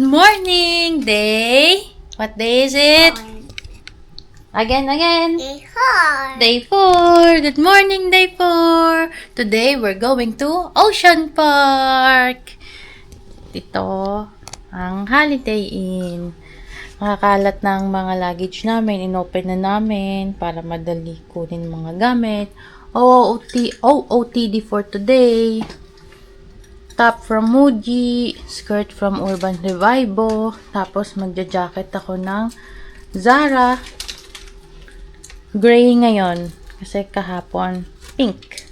morning, day. What day is it? Again. Day 4. Good morning, day 4. Today, we're going to Ocean Park. Ito, ang Holiday Inn. Nakakalat ng mga luggage namin. Inopen na namin para madali kunin mga gamit. OOTD for today. Top from Muji, skirt from Urban Revivo, tapos magja-jacket ako ng Zara. Gray ngayon, kasi kahapon, pink.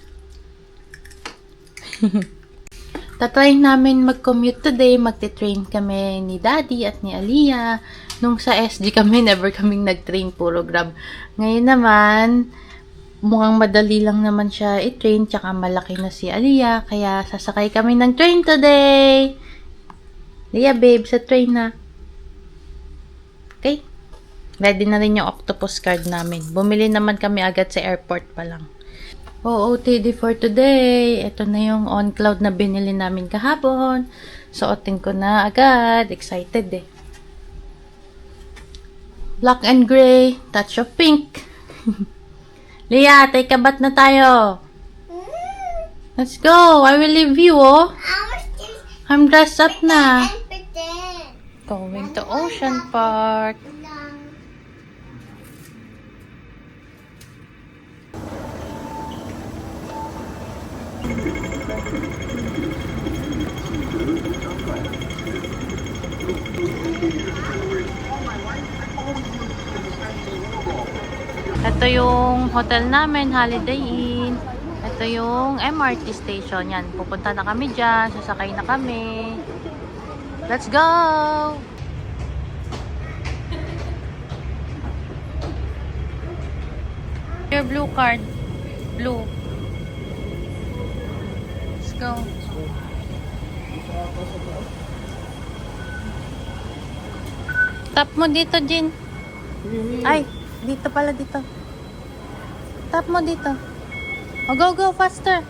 Tatry namin mag-commute today, magte-train kami ni Daddy at ni Aliyah. Nung sa SG kami, never kaming nag-train, puro Grab. Ngayon naman, mukhang madali lang naman siya i-train, tsaka malaki na si Aliyah, kaya sasakay kami ng train today. Aliyah, babe, sa train na. Okay? Ready na rin yung octopus card namin. Bumili naman kami agad sa airport pa lang. OOTD for today. Ito na yung on cloud na binili namin kahapon. Suotin ko na agad. Excited eh. Black and gray. Touch of pink. Leah, take a bath na tayo. Let's go. I will leave you, oh. I'm dressed up na. Going to Ocean Park. Ito yung hotel namin, Holiday Inn. Ito yung MRT station. Yan, pupunta na kami dyan. Sasakay na kami. Let's go! Your blue card. Blue. Let's go. Tap mo dito, Jin. Ay, dito pala, dito. Tap mo dito. Oh, go, faster.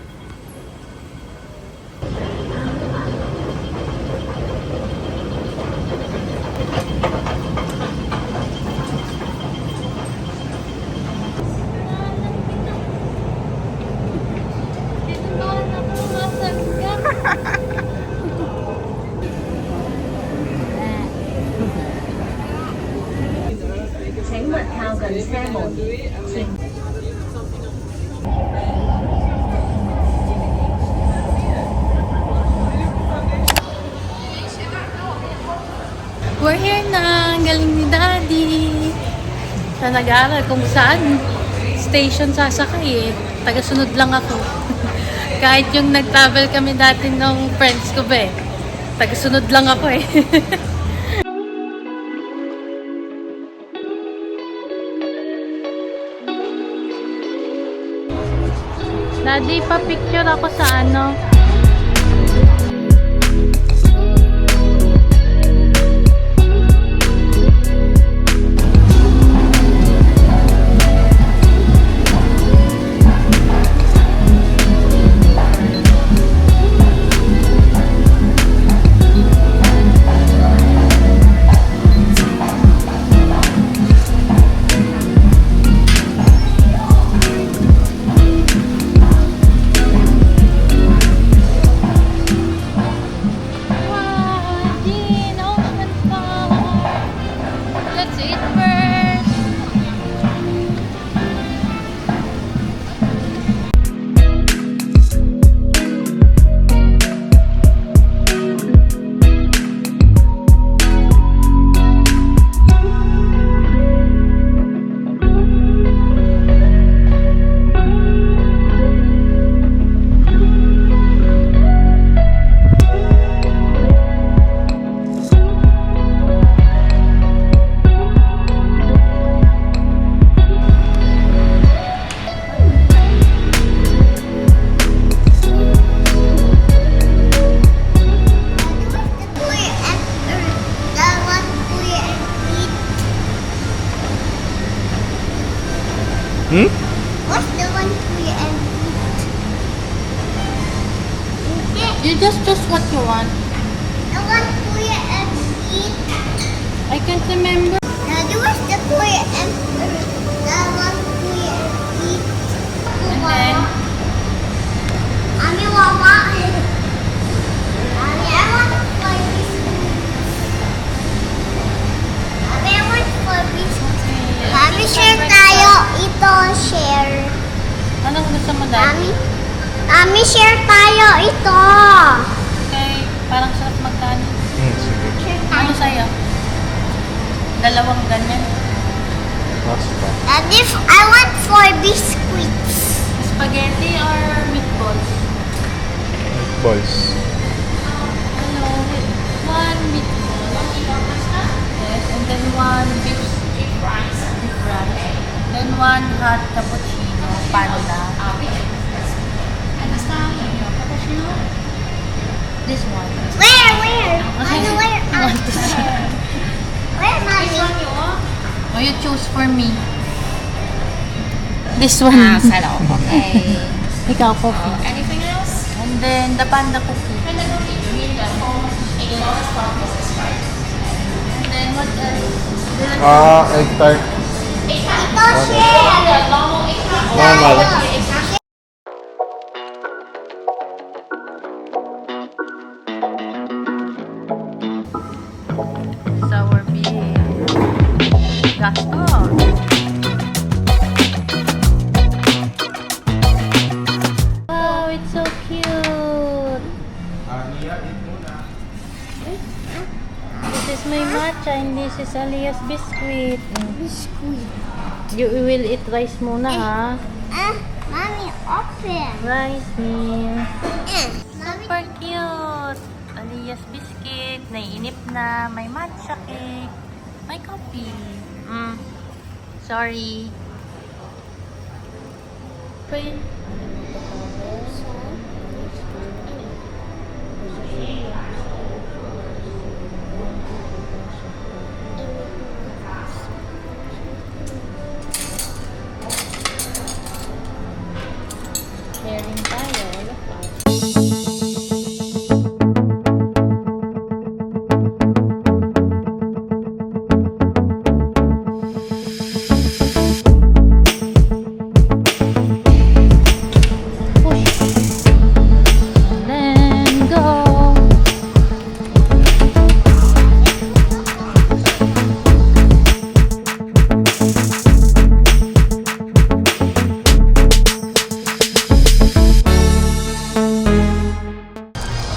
We're here na. Ang galing ni Daddy. Siya nag-aaral kung saan station sasakay eh. Taga-sunod lang ako. Kahit yung nag-travel kami dati ng friends ko ba eh. Taga-sunod lang ako eh. Daddy, pa-picture ako sa ano. What's the one we and You just choose what you want. the one we and eat? don't remember. Daddy, what's the toy emperor? That one toy eat. And then, Mommy, what? Mommy, I want for biscuits. Mommy, I want for biscuits. Mommy, share tayo. Ito, share. anong gusto mo, Mommy, Daddy? Mommy, share tayo. Ito. Okay, parang sarap magkanin. Sige. Share Ano tayo. sa'yo? Dalawang ganyan. Pasta. Daddy, I want for biscuits. Spaghetti or meatballs? Balls. Hello, one meatball. Yes, and then one beef rice. Then one hot cappuccino, panda. Cappuccino? This one. Where? Mommy, where? Want to share? Where, Mommy? Oh, you choose for me. This one. Okay. Ikaw, coffee. Anything else? And then the panda cookie. And then what else? Egg tart. Ito, share. Normal. Sour beer. Gaston. Wow, it's so cute. This is my matcha and this is Alia's biscuit. Biscuit. You will eat rice muna ha. Mommy, open. Rice meal. Mommy, Super cute. Alia's biscuit. Naiinip na. May matcha cake. May coffee. Sorry. Pwede. Sharing tayo. Push. Then go.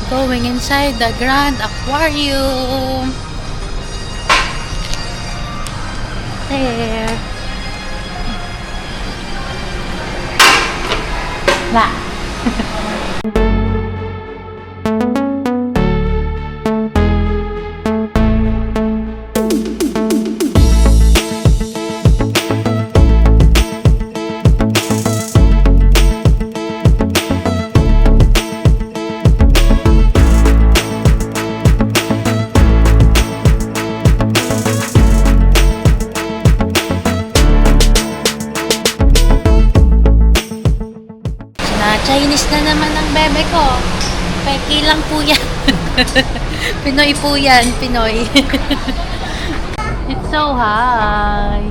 Going inside the Grand Aquarium. There. La. Chinese na naman ang bebe ko. Peki lang po yan. Pinoy po yan, Pinoy. It's so high.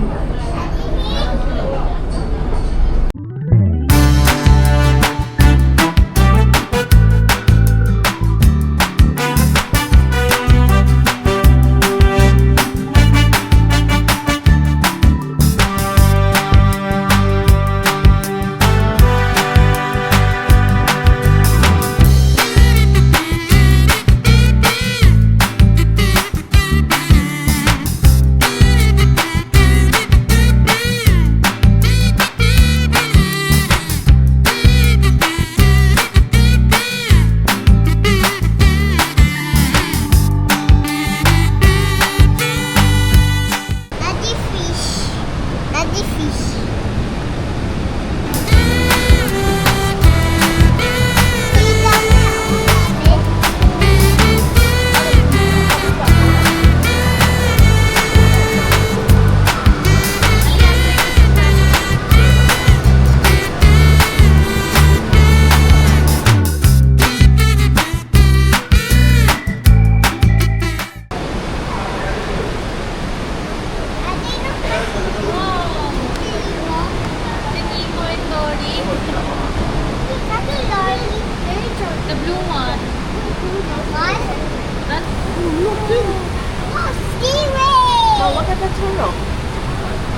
at the turtle.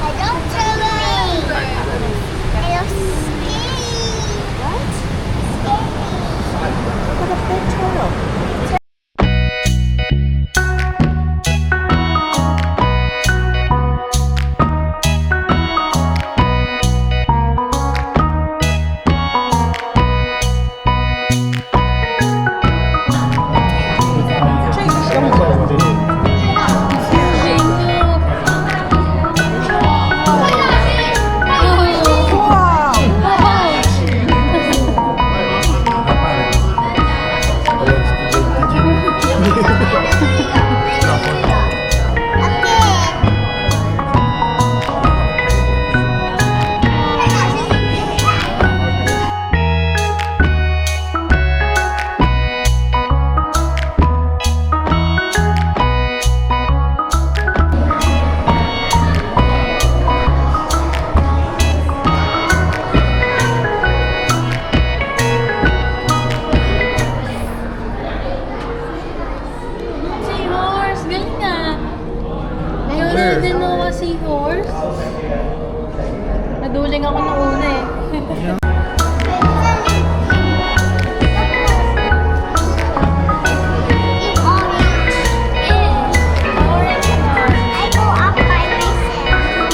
I don't tell me. I don't scary. What? Scary. Look at a big turtle. Seahorse, galing nga. Where? Didn't know a seahorse. Naduling ako nung una eh. I go up by myself.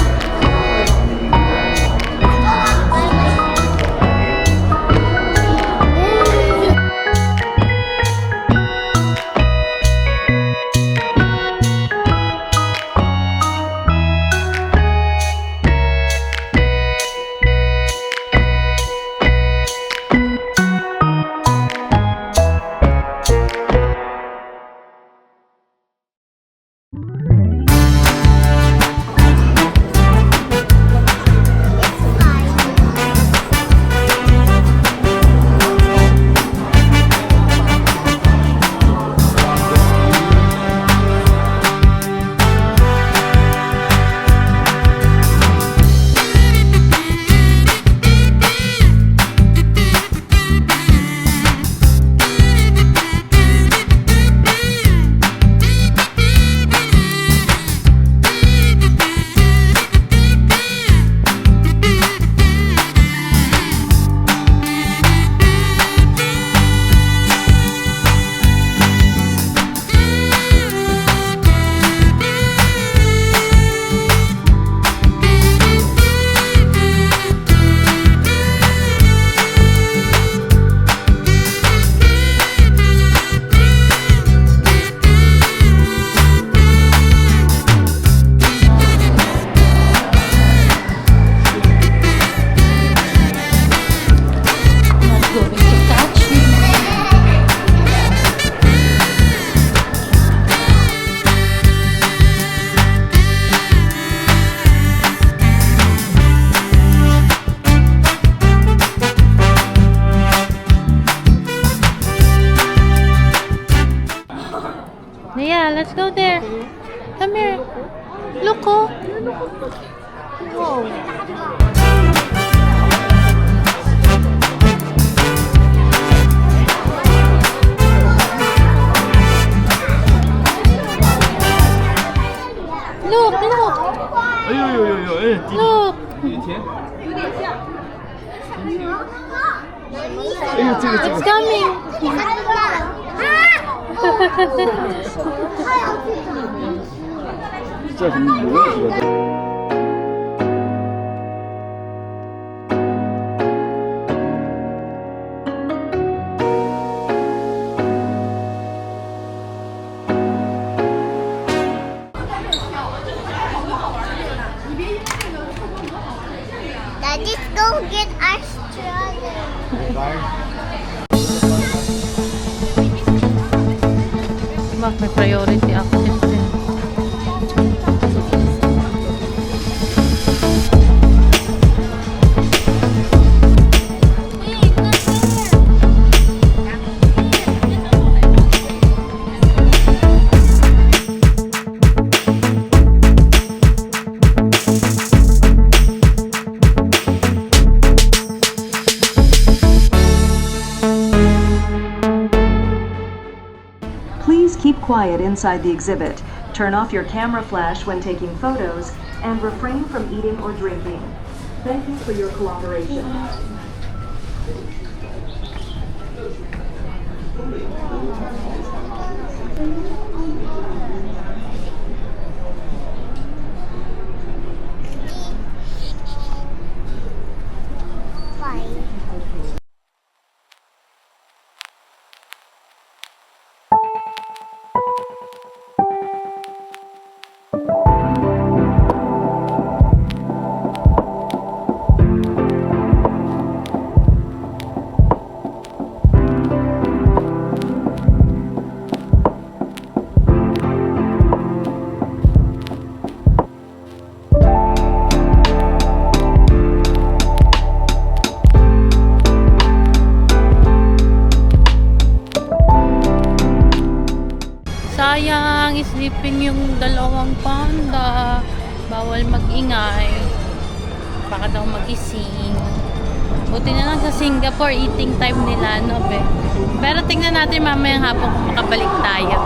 Not going to catch me. Yeah, let's go there. Come here. Look, oh. Whoa. Look, look, 哎呦呦呦呦，哎， look. 雨天。哎呦，这个 It's coming. 叫什么鱼？这个。 Daddy's go get Australia. Mas may priority access din. Please keep quiet inside the exhibit. Turn off your camera flash when taking photos and refrain from eating or drinking. Thank you for your cooperation. Bye. Sayang, sleeping yung dalawang panda. Bawal mag-ingay. Baka daw magising. Buti na lang sa Singapore, eating time nila, no, be? Pero tingnan natin mamayang hapon kung makabalik tayo.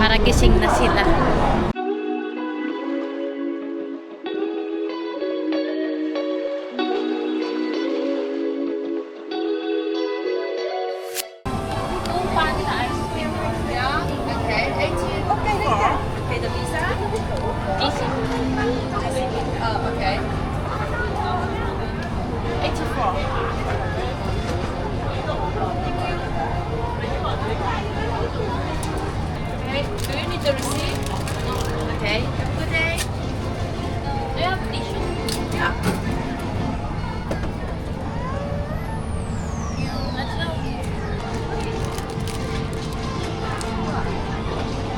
Para gising na sila. Okay. Do you need the receipt? No. Okay. Have a good day. Do you have tissue? Yeah. Let's go.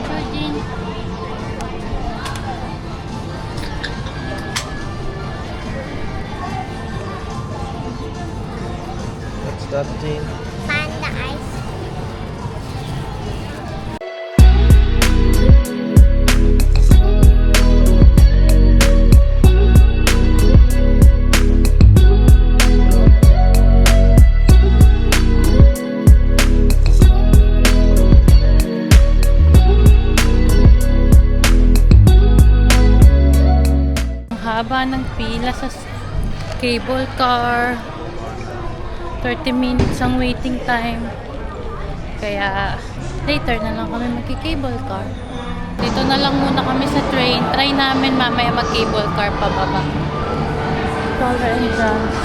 Virgin. What's that, Jean? Panda ice. Ang haba ng pila sa cable car. 30 minutes ang waiting time. Kaya later na lang kami magki-cable car. Dito na lang muna kami sa train. Try namin mamaya mag-cable car pababa. Color and dance.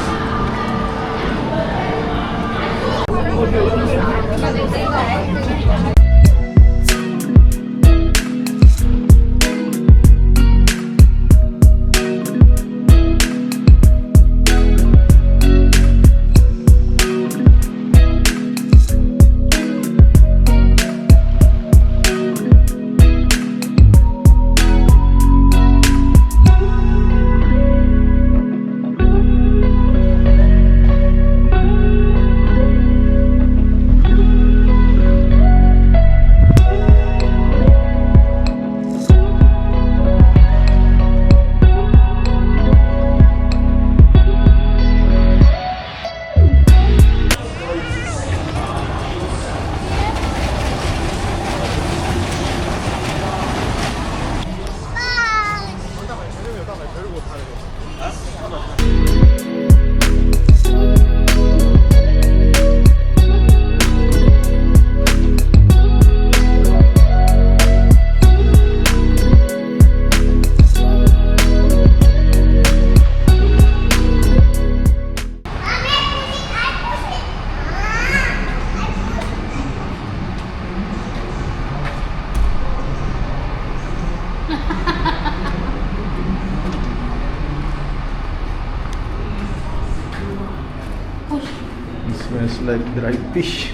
It smells like dried fish.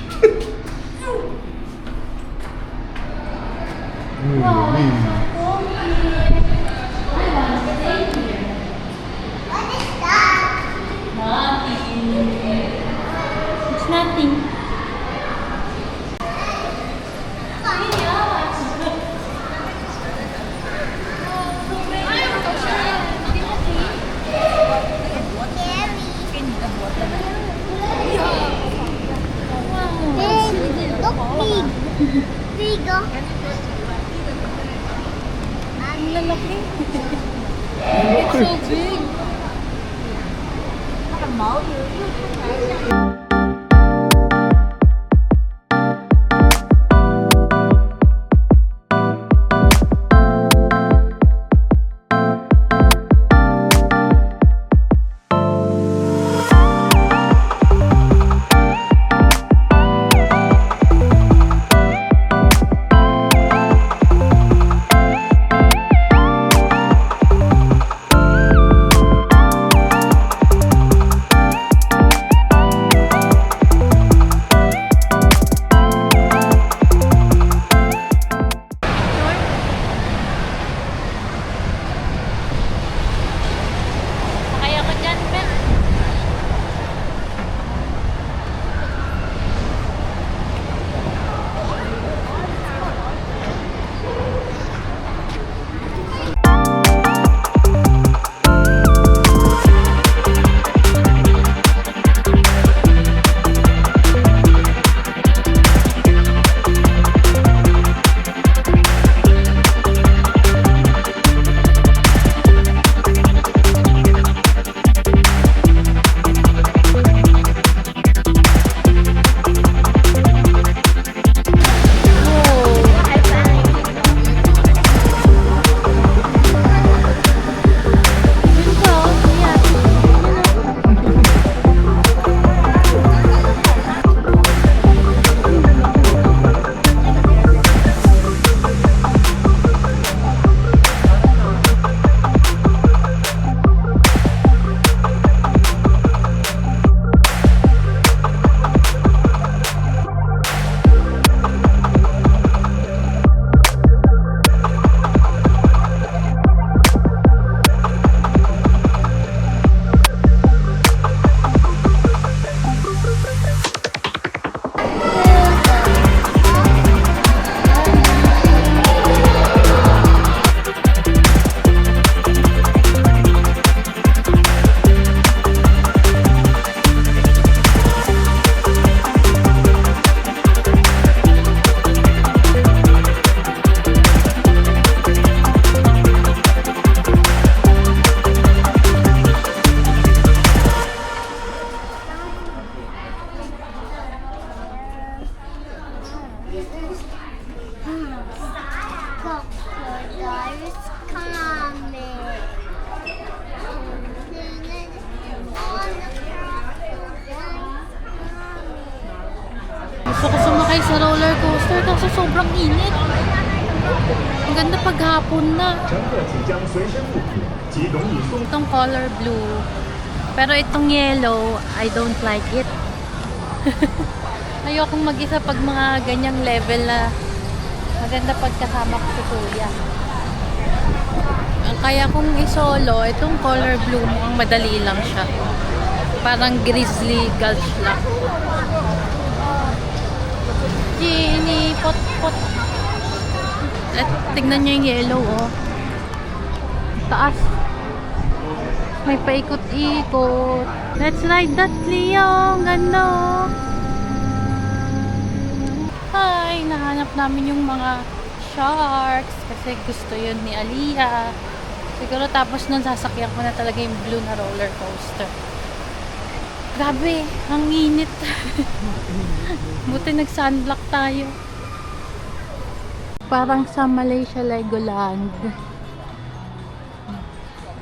It's nothing. Wow. lalaki. It's so big. Kaya ko dyan, Ben. Crocodiles coming. All the crocodiles coming. Gusto ko sumakay sa roller coaster kasi sobrang init. Ang ganda paghapon na. Itong color blue. Pero itong yellow, I don't like it. Ayokong mag-isa pag mga ganyang level na maganda pagkasama ko si Kuya. Ang kaya kong isolo, itong color blue, mukhang madali lang siya. Parang Grizzly Gulch lang. Genie, pot. At tignan niyo yung yellow, oh. Taas. May paikot-ikot. Let's ride that, Leo. Ang ganda, oh. Hi! Nahanap namin yung mga sharks kasi gusto yun ni Aliyah. Siguro tapos nun sasakyan ko na talaga yung blue na roller coaster. Grabe, ang init. Buti nag-sunblock tayo. Parang sa Malaysia Legoland.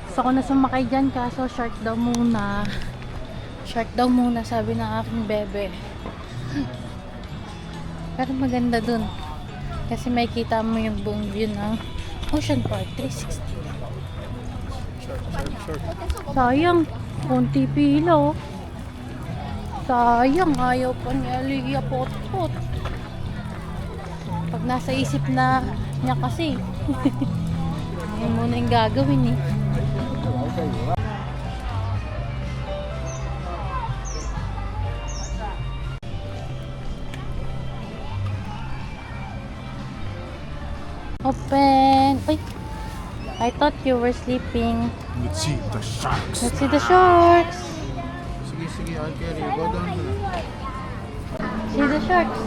Gusto ko na sumakay dyan kaso shark daw muna. Shark daw muna sabi ng aking bebe. Pero maganda dun. Kasi may kita mo yung buong view ng Ocean Park 360. Sayang, konti pila, oh. Sayang, ayaw pa ni Aliyah pot-pot. Pag nasa isip na niya kasi. Yan muna yung gagawin, eh. Open. Ay, I thought you were sleeping. Let's see the sharks. Let's see the sharks. Sige, I'll carry you. Go down to that. See the sharks.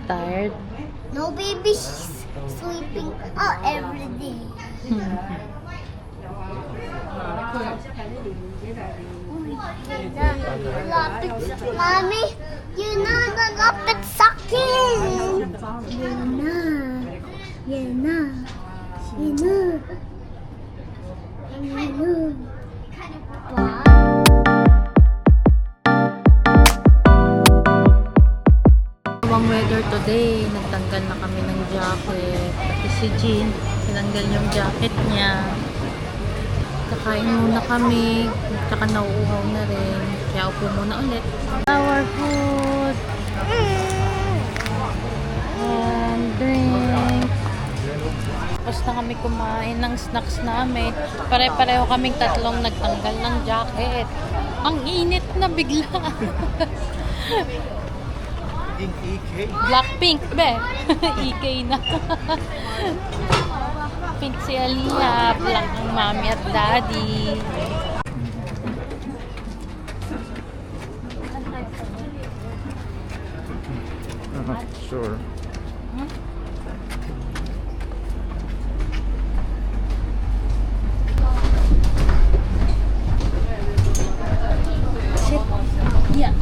tired? No, baby, she's sleeping out every day. Mommy, you know the lapit sucking. You know. Ang weather today, nagtanggal na kami ng jacket. Pati si Jean, tinanggal yung jacket niya. Kakain muna kami, tsaka nauuhaw na rin. Kaya upo muna ulit. Our food and drink. Tapos na kami kumain ng snacks namin. Pare-pareho kaming tatlong nagtanggal ng jacket. Ang init na bigla. Blackpink, be. EK na. Pink si Aliyah, black ang mami at daddy. Sure. Yeah.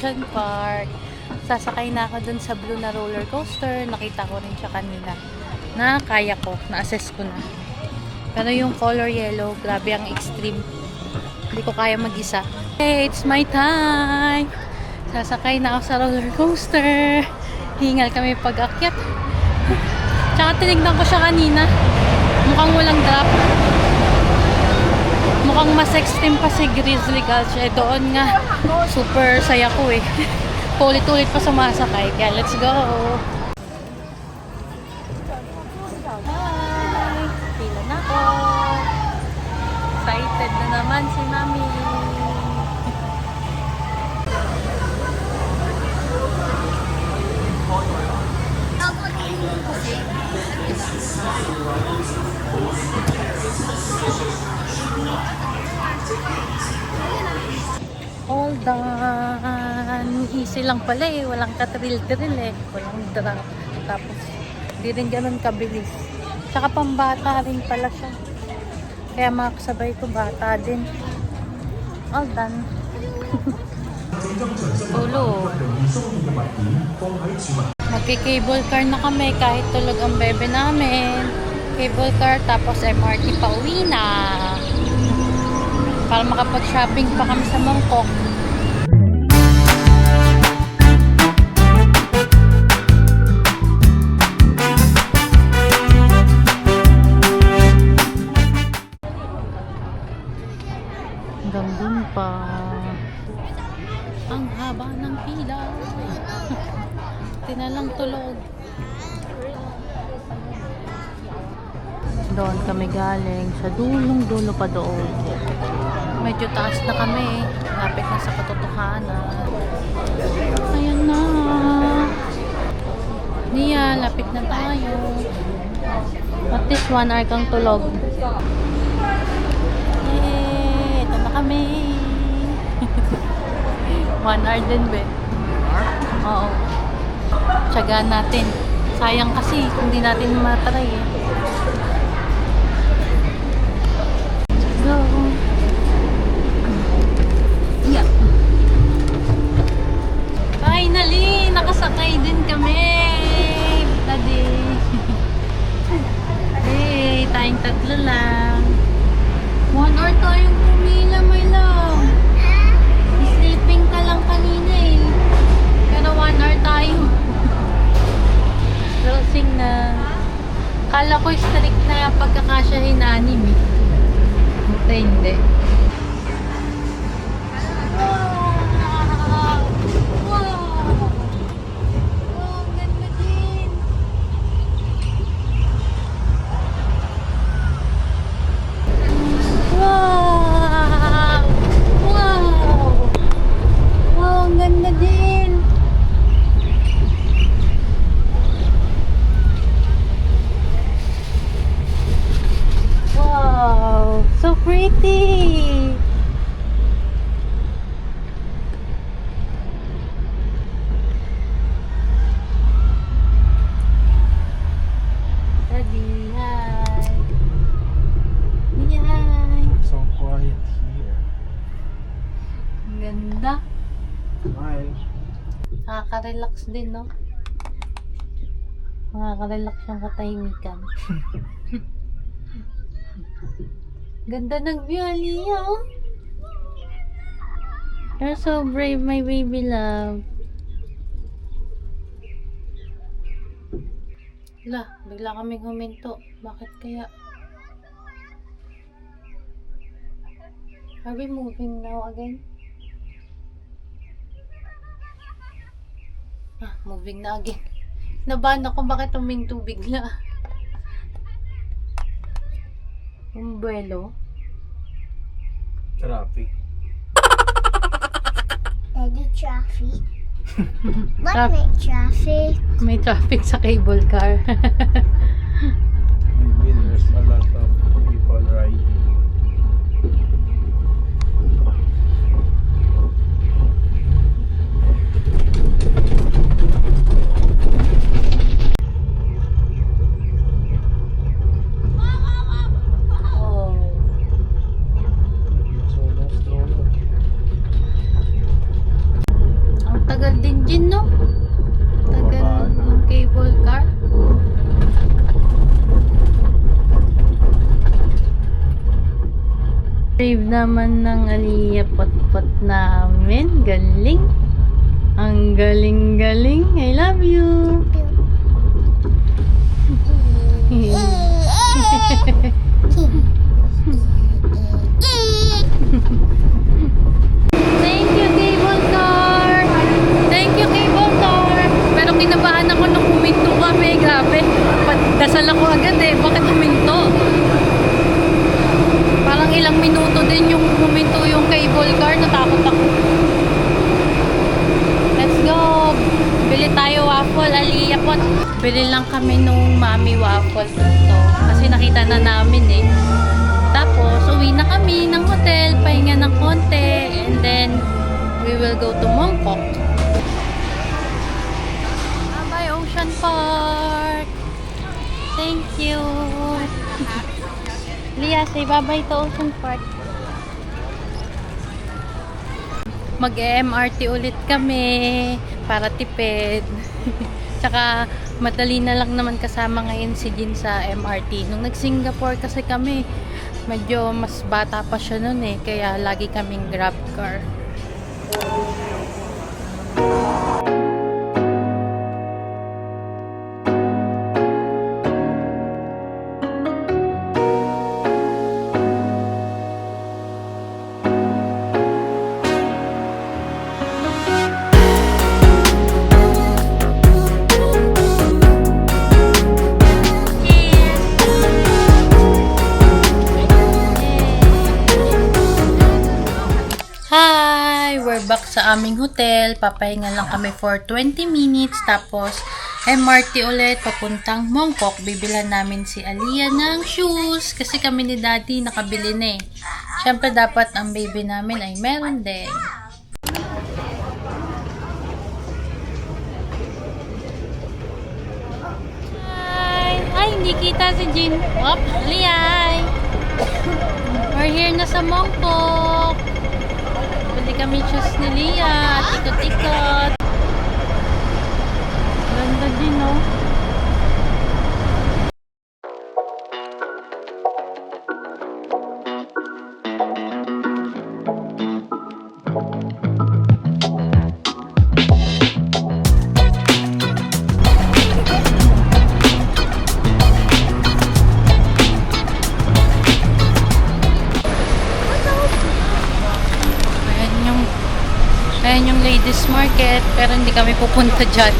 Ocean Park. Sasakay na ako dun sa blue na roller coaster. Nakita ko rin siya kanina. Na kaya ko. Na-assess ko na. Pero yung color yellow, grabe ang extreme. Hindi ko kaya mag-isa. Hey, it's my time! Sasakay na ako sa roller coaster. Hingal kami pag-akyat. Tsaka tinignan ko siya kanina. Mukhang walang drop. Mukhang mas extreme pa si Grizzly Gulch. Eh, doon nga, super saya ko eh. Paulit-ulit pa sumasakay. Kaya let's go! Hi! Pila na ako. Excited na naman si Mami. All done. Easy lang pala eh. Walang katril-tril eh. Walang drop. Tapos, di rin ganun kabilis. Tsaka pambata rin pala siya. Kaya makasabay ko bata din. All done. Tulog. Magki-cable car na kami kahit tulog ang bebe namin. Cable car tapos MRT pa uwi na. Para makapag-shopping pa kami sa Mongkok. Hanggang dun pa. Ang haba ng pila. Tinalang tulog. Doon kami galing. Sa dulong-dulo pa doon. Medyo taas na kami. Lapit na sa katotohanan. Ayan na. Nia, lapit na tayo. At least 1 hour kang tulog. Yay! Ito na kami. 1 hour din, be. Oo. Tiyagaan natin. Sayang kasi, hindi natin matry eh. Go. Yeah. Finally, nakasakay din kami. Daddy. Hey, tayong tatlo lang. 1 hour tayong pumila, my love. Sleeping ka lang kanina eh. Pero 1 hour tayo. Closing na. Kala ko strict na pagkakasyahin na anim eh. Hindi. Wow! Wow! Oh, ganda din. Wow! Wow! Wow, ang ganda din. Wow! So pretty! Daddy, hi! Hi! So quiet here. Ang ganda. Smile. Nakaka-relax din, no? Nakaka-relax yung katahimikan. Ganda ng view, Aliyah, oh. You're so brave, my baby love. Lah, bigla kaming huminto. Bakit kaya? Are we moving now again? Moving na again. Nabahan ako bakit huminto bigla. Umbrello. Traffic. Daddy, traffic. What make traffic? May traffic sa cable car. Maybe there's a lot of people riding. Oh. So let's go. Ang tagal din, no? Tagal ng cable car. Brave naman ng Aliyah pot-pot namin. Galing. Ang galing-galing. I love you. Thank you, cable car. Thank you, cable car. Pero kinabahan ako nung huminto kami. Grabe. Dasal ako agad eh. Bakit huminto? Parang ilang minuto din yung huminto yung cable car. Natakot ako. Let's go. Bili tayo waffle, Aliyah po. Bili lang kami nung mami waffle dito. Kasi nakita na namin eh. Tapos, uwi na kami ng hotel, pahinga ng konti, and then, we will go to Mongkok. Bye, Ocean Park! Thank you! Lia, say bye-bye to Ocean Park. Mag-MRT ulit kami para tipid. Tsaka, madali na lang naman kasama ngayon si Jin sa MRT. Nung nag-Singapore kasi kami, medyo mas bata pa siya nun eh. Kaya lagi kaming grab car. Hi! We're back sa aming hotel. Papahinga lang kami for 20 minutes. Tapos, MRT ulit papuntang Mongkok. Bibilan namin si Aliyah ng shoes. Kasi kami ni Daddy nakabili na eh. Siyempre, dapat ang baby namin ay meron din. Ay, hindi kita si Jin. Op, Liay. We're here na sa Mongkok. Pwede kami shoes ni Lia. Tikot-tikot. Ganda din, no? Ayan yung ladies market, pero hindi kami pupunta dyan.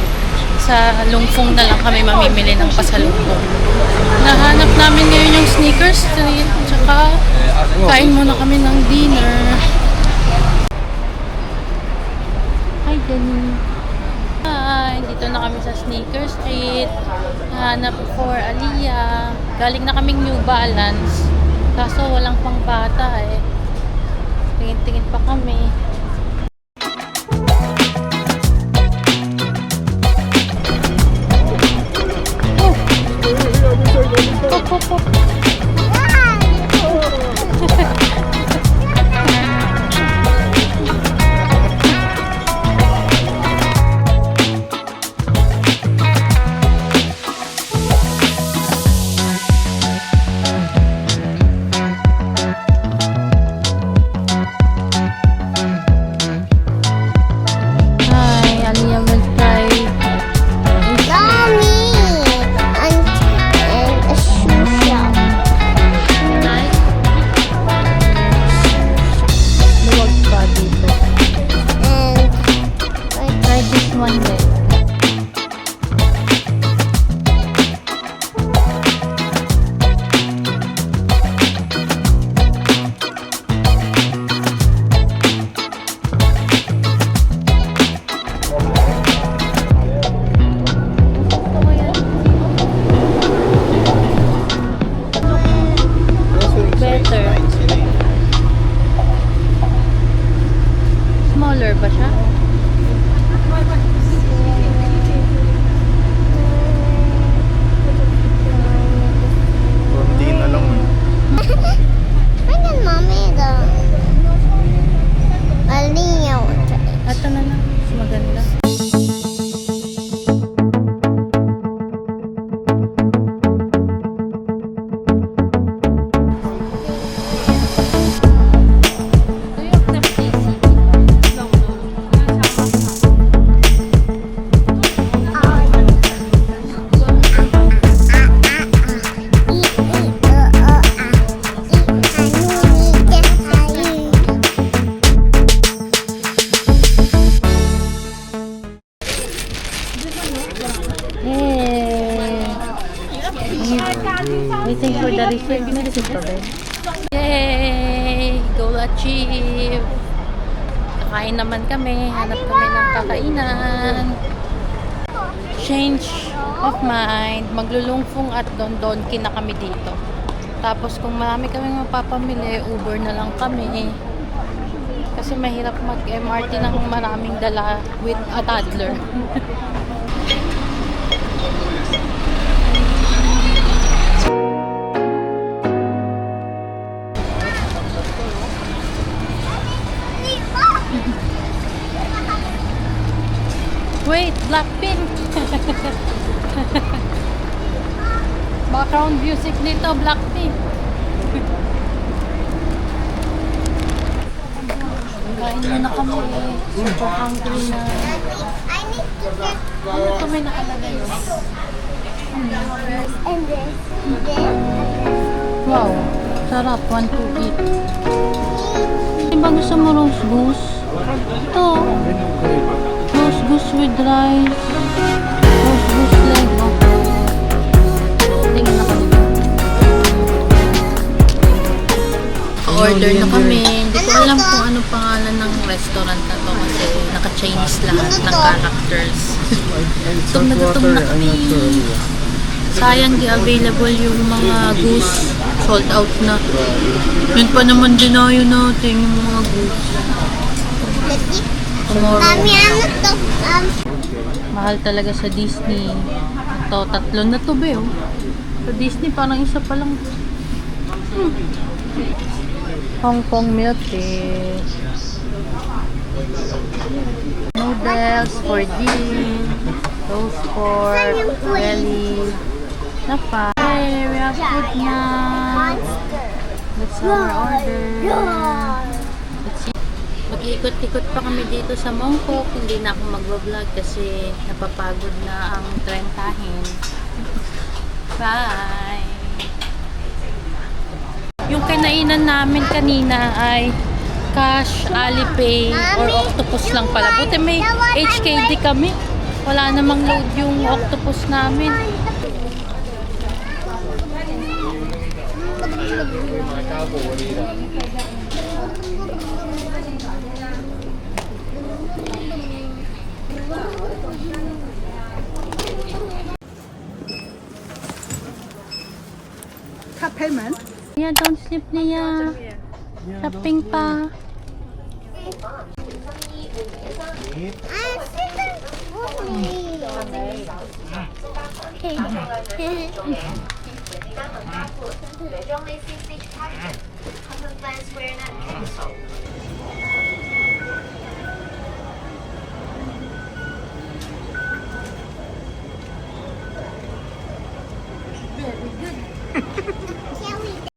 Sa Lungfong na lang kami mamimili ng pasalubong. Nahanap namin ngayon yung Sneakers Street, tsaka kain muna kami ng dinner. Hi, Jenny. Hi, dito na kami sa Sneakers Street. Nahanap for Aliyah. Galing na kaming New Balance. Kaso walang pang bata eh. Tingin-tingin pa kami. Smaller ba siya? Konti na lang. Hanggang mommy the Aliyah. Ito na lang. Mas maganda. Waiting for the receipt. May receipt pa ba? Yay! Goal achieved! Kakain naman kami. Hanap kami ng kakainan. Change of mind. Maglulungfong at Don-Donki na kami dito. Tapos kung marami kaming mapapamili, Uber na lang kami. Kasi mahirap mag-MRT ng maraming dala with a toddler. Wait, Blackpink! Background music nito, Blackpink. Kain muna kami. Super hungry na. I need to get Ano ito may nakalagay? this and this and this. Wow, sarap. 1 to eat. Di ba gusto mo roast goose? Ito. Roast goose with rice. Roast goose leg. Oh. Tingnan na kami. Order na kami. Hindi ko alam kung ano pangalan ng restaurant na to kasi naka-Chinese lahat ng characters. Gutom na kami. Sayang di available yung mga goose. Sold out na. Yun pa naman dinayo natin yung mga goose. Tomorrow. Mami, ano to? Mahal talaga sa Disney. Ito, 3 na to ba oh. Sa Disney, parang isa pa lang. Hong Kong milk tea. Noodles for Dean. Toast for Belly. Napa. Hey, we have food now. Monster. That's our order. Roar. Mag-iikot-ikot pa kami dito sa Mongkok. Hindi na ako mag-vlog kasi napapagod na ang trentahin. Bye! Yung kinainan namin kanina ay cash, Alipay, or octopus lang pala. Buti may HKD kami. Wala namang load yung octopus namin. payment. Lia, don't sleep, Lia. Shopping pa. Can we